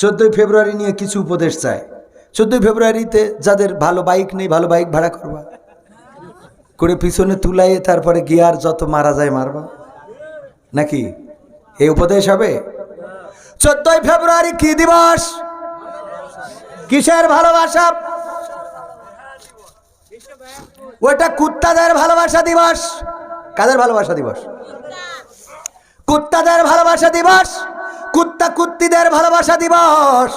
14 ফেব্রুয়ারি নিয়ে কিছু উপদেশ চাই। 14 ফেব্রুয়ারিতে যাদের ভালো বাইক নেই, ভালো বাইক ভাড়া করবা, করে পিছনে তুলাই তারপরে গিয়ার যত মারা যায় মারবা, নাকি এই উপদেশ হবে? 14 ফেব্রুয়ারি কি দিবস? কিসের ভালোবাসা? ওটা কুত্তাদের ভালোবাসা দিবস। কাদের ভালোবাসা দিবস? কুত্তাদের ভালোবাসা দিবস, কুত্তা কুত্তিদের ভালোবাসা দিবস।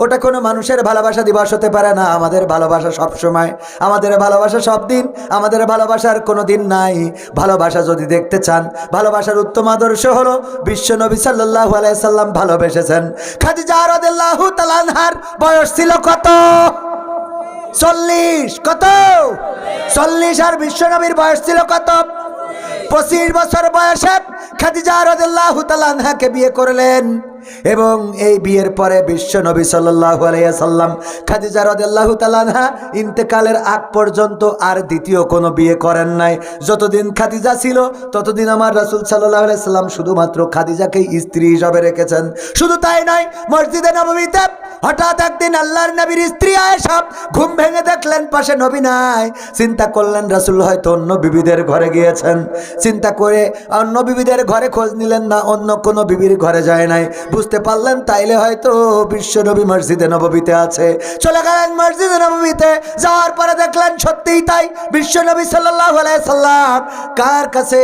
ওটা কোনো মানুষের ভালোবাসা দিবস হতে পারে না। আমাদের ভালোবাসা সব সময়, আমাদের ভালোবাসা সব দিন, আমাদের ভালোবাসার কোনো দিন নাই। ভালোবাসা যদি দেখতে চান, ভালোবাসার উত্তম আদর্শ হলো বিশ্ব নবী সাল্লাল্লাহু আলাইহি সাল্লাম ভালোবেসেছেন। খাদিজা রাদিয়াল্লাহু তাআলা আনহার বয়স ছিল কত? 40। কত? 40। আর বিশ্ব নবীর বয়স ছিল কত? 25 বছর বয়সে খাদিজা রাদিয়াল্লাহু তাআলা আনহাকে বিয়ে করলেন। এবং এই বিয়ের পরে বিশ্ব নবী সাল্লাল্লাহু আলাইহি সাল্লাম খাদিজা রাদিয়াল্লাহু তাআলা আনহা ইন্তেকালের আগ পর্যন্ত আর দ্বিতীয় কোনো বিয়ে করেন নাই। যতদিন খাদিজা ছিল ততদিন আমার রাসূল সাল্লাল্লাহু আলাইহি সাল্লাম শুধুমাত্র খাদিজাকেই স্ত্রী হিসাবে রেখেছেন। শুধু তাই নয়, মসজিদে নববীতে হঠাৎ একদিন আল্লাহর নবীর স্ত্রী আয়েশা ঘুম ভেঙে দেখলেন পাশে নবী নাই। চিন্তা করলেন রাসূল হয়তো অন্য বিবিদের ঘরে গিয়েছেন। চিন্তা করে অন্য বিবিদের ঘরে খোঁজ নিলেন না, অন্য কোনো বিবির ঘরে যায় নাই। বুঝতে পারলেন তাইলে হয়তো বিশ্ব নবী মসজিদে নববীতে আছে। চলে গেলেন মসজিদে নববীতে। যাওয়ার পরে দেখলেন সত্যিই তাই, বিশ্ব নবী সাল্লাল্লাহু আলাইহি সাল্লাম কার কাছে?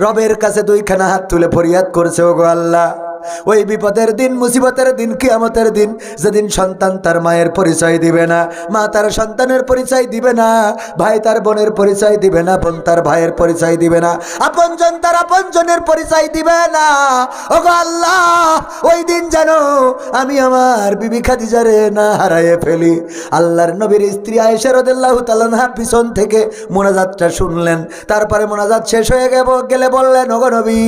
রবের কাছে দুইখানা হাত তুলে ফরিয়াদ করছে, ওগো আল্লাহ, ওই বিপদের দিন, মুসিবতের দিন, কিয়ামতের দিন, যেদিন সন্তান তার মায়ের পরিচয় দিবে না, মা তার সন্তানের পরিচয় দিবে না, ভাই তার বোনের পরিচয় দিবে না, বোন তার ভাইয়ের পরিচয় দিবে না, আপনজন তার আপনজনের পরিচয় দিবে না। ওগো আল্লাহ, ওই দিন যেন আমি আমার বিবি খাদিজারে না হারায়ে ফেলি। আল্লাহর নবীর স্ত্রী আয়েশা রাদিয়াল্লাহু তাআলা আনহা পিছন থেকে মোনাজাতটা শুনলেন। তারপরে মোনাজাত শেষ হয়ে গেলে বললেন, ওগো নবী,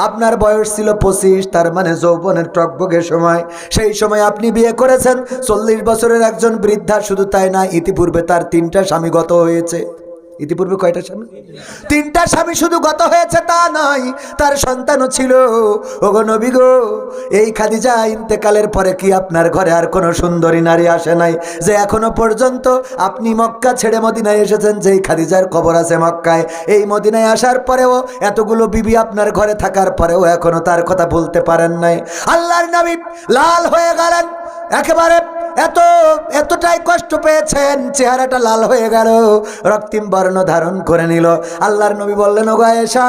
আপনার বয়স ছিল 25, তার মানে যৌবনের টকবগের সময়। সেই সময় আপনি বিয়ে করেছেন 40 বছরের একজন বৃদ্ধা। শুধু তাই না, ইতিপূর্বে তার 3টা স্বামী গত হয়েছে। ইতিপূর্বে কয়টা স্বামী? 3টা স্বামী শুধু গত হয়েছে তা নয়, তার সন্তানও ছিল। ওগো নবী গো, এই খাদিজা ইন্তেকালের পরে কি আপনার ঘরে আর কোনো সুন্দরী নারী আসে নাই যে এখনো পর্যন্ত আপনি মক্কা ছেড়ে মদিনায় এসেছেন, যেই খাদিজার কবর আছে মক্কায়, এই মদিনায় আসার পরেও এতগুলো বিবি আপনার ঘরে থাকার পরেও এখনো তার কথা বলতে পারেন নাই? আল্লাহর নবী লাল হয়ে গেলেন একেবারে। এতটাই কষ্ট পেয়েছেন, চেহারাটা লাল হয়ে গেল, রক্তিম বর্ণ ধারণ করে নিল। আল্লাহর নবী বললেন, ওগো আয়েশা,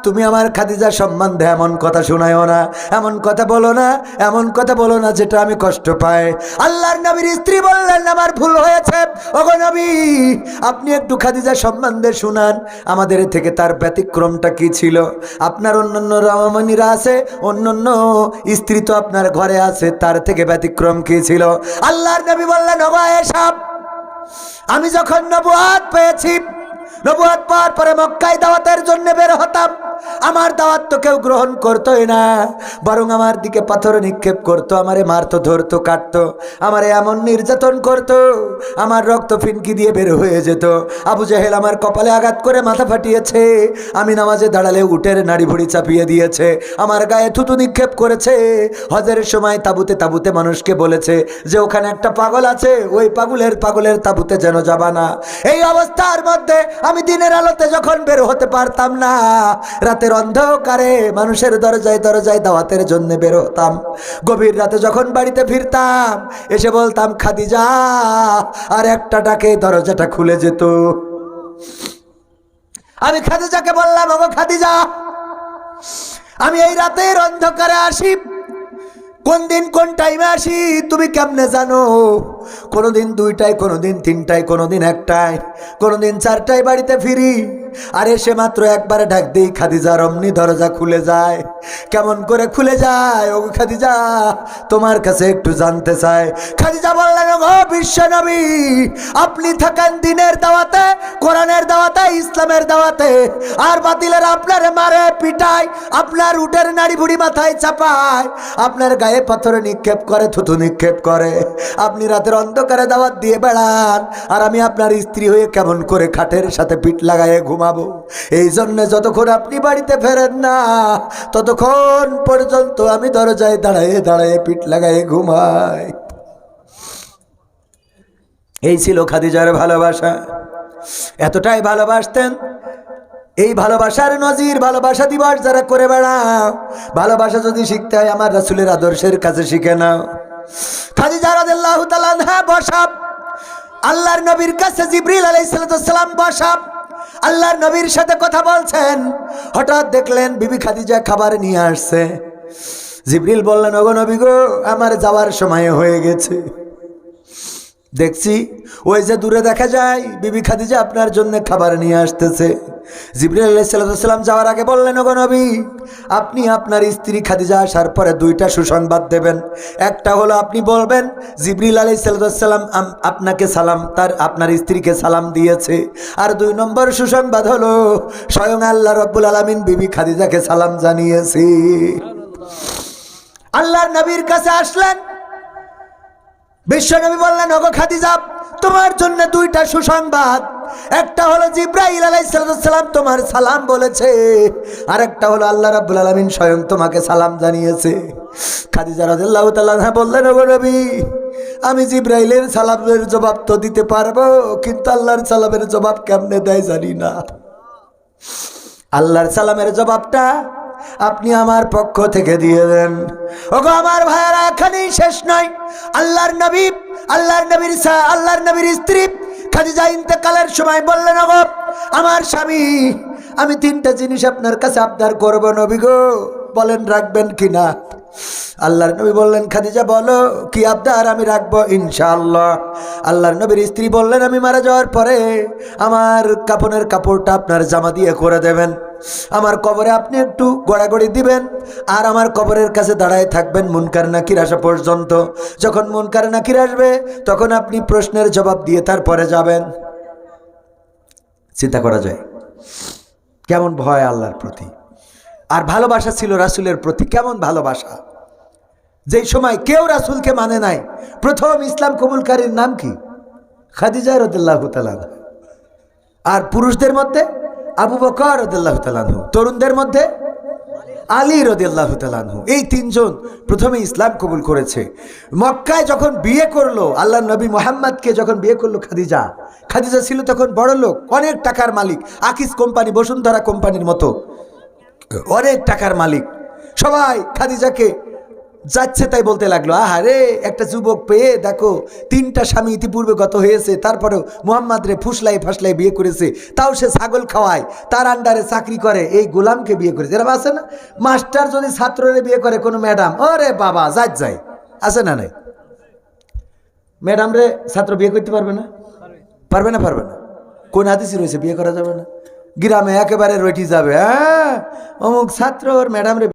তুমি আমার খাদিজা সম্বন্ধে এমন কথা শোনায়ও না, এমন কথা বলো না, এমন কথা বলো না যেটা আমি কষ্ট পাই। আল্লাহর নবীর স্ত্রী বললেন, আমার ভুল হয়েছে। ওগো নবী, আপনি একটু খাদিজা সম্বন্ধে শুনান, আমাদের থেকে তার ব্যতিক্রমটা কি ছিল? আপনার অন্যান্য রমণীরা আছে, অন্যান্য স্ত্রী তো আপনার ঘরে আছে, তার থেকে ব্যতিক্রম কি ছিল? আল্লাহর নবী বললেন, ওগো আয়েশা, আমি যখন নবুয়ত পেয়েছি, নবুয়ত পাওয়ার পরে মক্কায় দাওয়াতের জন্য বের হতাম, আমার দাওয়াত তো কেউ গ্রহণ করতোই না, বরং আমার দিকে পাথর নিক্ষেপ করতো, আমারে মারতো, ধরতো, কাটতো, আমারে এমন নির্যাতন করতো, আমার রক্ত ফিনকি দিয়ে বের হয়ে যেত। আবু জাহেল আমার কপালে আঘাত করে মাথা ফাটিয়েছে, আমি নামাজে দাঁড়ালে উটের নাড়ি ভুড়ি চাপিয়ে দিয়েছে, আমার গায়ে থুতু নিক্ষেপ করেছে। হজের সময় তাবুতে তাবুতে মানুষকে বলেছে যে ওখানে একটা পাগল আছে, ওই পাগলের তাবুতে যেন যাবা না। এই অবস্থার মধ্যে আমি দিনের আলোতে যখন বের হতে পারতাম না, রাতের অন্ধকারে মানুষের দরজায় দরজায় দাওয়াতের জন্য বের হতাম। গভীর রাতে যখন বাড়িতে ফিরতাম, এসে বলতাম খাদিজা, আর একটা ডাকে দরজাটা খুলে যেত। আমি খাদিজাকে বললাম, ওগো খাদিজা, আমি এই রাতের অন্ধকারে আসি, কোন দিন কোন টাইমে আসি তুমি কেমনে জানো? কোনোদিন 2টায়, কোনোদিন 3টায়, কোনোদিন 1টায়, কোনোদিন 4টায় বাড়িতে ফিরি, আর এসে মাত্র একবারে ডাক দেই খাদিজা, অমনি দরজা খুলে যায়। কেমন করে খুলে যায় ও খাদিজা, তোমার কাছে একটু জানতে চাই। খাদিজা বললেন, ও বিশ্ব নবী, আপনি থাকেন দিনের দাওয়াতে, কোরআনের দাওয়াতে, ইসলামের দাওয়াতে, আর বাতিলের আপনার মারে পিটায়, আপনার উটের নাড়ি বুড়ি মাথায় চাপায়, আপনার গায়ে পাথর নিক্ষেপ করে, থুতু নিক্ষেপ করে, আপনি রাতের অন্ধকারে দাওয়াত দিয়ে বেড়ান, আর আমি আপনার স্ত্রী হয়ে কেমন করে খাটের সাথে পিঠ লাগায়ে ঘুমাবো? এই জন্যে যতক্ষণ আপনি বাড়িতে ফেরেন না ততক্ষণ পর্যন্ত আমি দরজায় দাঁড়ায়ে দাঁড়ায়ে পিঠ লাগায়ে ঘুমাই। এই ছিল খাদিজার ভালোবাসা। এতটাই ভালোবাসতেন। এই ভালোবাসার নজির, ভালোবাসা দিবস যারা করে বেড়াও, ভালোবাসা যদি শিখতে হয় আমার রাসূলের আদর্শের কাছে শিখে নাও। খাদিজা রাদিয়াল্লাহু তাআলা আনহা বসা, আল্লাহর নবীর কাছে জিবরিল আলাইহিস সালাম বসা, আল্লাহর নবীর সাথে কথা বলছেন। হঠাৎ দেখলেন বিবি খাদিজা খাবার নিয়ে আসছে। জিবরিল বললেন, ওগো নবী গো, আমার যাওয়ার সময় হয়ে গেছে। দেখছি ওই যে দূরে দেখা যায় বিবি খাদিজা আপনার জন্য খাবার নিয়ে আসতেছে। জিবরিল আলাইহিস সালাম যাওয়ার আগে বললেন, ওগো নবী, আপনি আপনার স্ত্রী খাদিজা আসার পরে দুইটা সুসংবাদ দেবেন। একটা হলো আপনি বলবেন জিবরিল আলাইহিস সালাম আপনাকে সালাম, আপনার স্ত্রীকে সালাম দিয়েছে। আর 2 নম্বর সুসংবাদ হলো স্বয়ং আল্লাহ রাব্বুল আলামিন বিবি খাদিজাকে সালাম জানিয়েছে। আল্লাহর নবীর কাছে আসলেন। বিশ্বনবী বললেন, ওগো খাদিজা, তোমার জন্য 2টা সুসংবাদ। একটা হলো জিবরাইল আলাইহিস সালাম তোমার সালাম বলেছে, আর একটা হলো আল্লাহ রাব্বুল আলামিন স্বয়ং তোমাকে সালাম জানিয়েছে। খাদিজা রাদিয়াল্লাহু তাআলা আনহা বললেন, ওগো নবী, আমি জিবরাইলের সালামের জবাব তো দিতে পারবো, কিন্তু আল্লাহর সালামের জবাব কেমনে দেয় জানি না। আল্লাহর সালামের জবাবটা আপনি আমার পক্ষ থেকে দিয়ে দেন। ওগো আমার ভাইয়েরা, এখানেই শেষ নয়। আল্লাহর নবীর স্ত্রী খাদিজা ইন্তেকালের সময় বললেন, ওগো আমার স্বামী, আমি 3টা জিনিস আপনার কাছে আবদার করব নবী গো, বলেন রাখবেন কিনা? আল্লাহর নবী বললেন, খাদিজা বলো কি আবদার, আমি রাখবো ইনশাআল্লাহ। আল্লাহর নবীর স্ত্রী বললেন, আমি মারা যাওয়ার পরে আমার কাফনের কাপড়টা আপনার জামা দিয়ে করে দেবেন, আমার কবরে আপনি একটু গড়াগড়ি দিবেন, আর আমার কবরের কাছে দাঁড়ায় থাকবেন মুনকার নাকির আসা পর্যন্ত। যখন মুনকার নাকির আসবে তখন আপনি প্রশ্নের জবাব দিয়ে তারপরে যাবেন। চিন্তা করা যায় কেমন ভয় আল্লাহর প্রতি, আর ভালোবাসা ছিল রাসূলের প্রতি। কেমন ভালোবাসা! যেই সময় কেউ রাসূলকে মানে নাই, প্রথম ইসলাম কবুলকারীর নাম কি? খাদিজা রাদিয়াল্লাহু তাআলা। আর পুরুষদের মধ্যে আবু বকর রাদিয়াল্লাহু তাআলা, তরুণদের মধ্যে আলী রাদিয়াল্লাহু তাআলা। এই 3 জন প্রথমে ইসলাম কবুল করেছে। মক্কায় যখন বিয়ে করলো, আল্লাহর নবী মুহাম্মদকে যখন বিয়ে করলো খাদিজা, খাদিজা ছিল তখন বড় লোক, অনেক টাকার মালিক, আকিস কোম্পানি, বসুন্ধরা কোম্পানির মতো অনেক টাকার মালিক। সবাই খাদিজাকে যাচ্ছে তাই বলতে লাগলো, আহারে একটা যুবক পেয়ে দেখো, 3টা স্বামী ইতিপূর্বে গত হয়েছে, তারপরেও মুহাম্মদ রে ফুসলাই ফাসলাই বিয়ে করেছে, তাও সে ছাগল খাওয়ায়, তার আন্ডারে চাকরি করে, এই গোলামকে বিয়ে করেছে। এরকম আছে না? মাস্টার যদি ছাত্ররে বিয়ে করে কোনো ম্যাডাম, ওরে বাবা যায় আছে না? নাই? ম্যাডাম রে ছাত্র বিয়ে করতে পারবে না? পারবে না? কোন হাদিসে রয়েছে বিয়ে করা যাবে না? গ্রামে একেবারে রটি যাবে, হ্যাঁ অমুক ছাত্র ওর ম্যাডাম রে